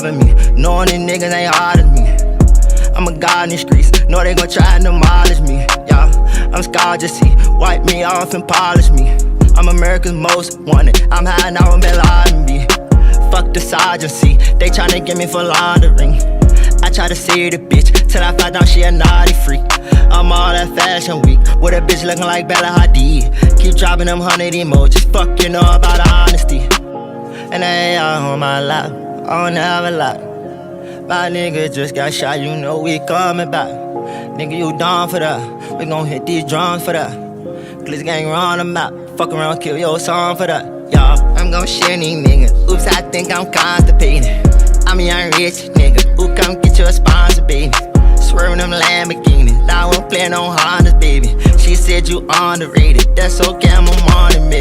robbing me. Knowing these niggas ain't hard as me. I'm a god in the streets, know they gon' try and demolish me. Yeah, I'm scarred, just see, wipe me off and polish me. I'm America's most wanted, I'm hiding out with Bin Laden B. Fuck the sergeant, see, they tryna get me for laundering. I try to see the bitch, till I find out she a naughty freak. I'm all that fashion week, with a bitch looking like Bella Hadid. Keep dropping them 100 emojis, fuck you know about honesty. And I ain't out on my lap, I don't have a lot. My nigga just got shot, you know we coming back. Nigga, you down for that? We gon' hit these drums for that. Glitz gang run them out. Fuck around, kill your song for that. Y'all, I'm gon' share these niggas. Oops, I think I'm constipated. I'm a young rich nigga. Ooh, come get your sponsor, baby. Swerving them Lamborghinis. Now I'm playing on Hondas, baby. She said you underrated. That's okay, I'm on it, nigga.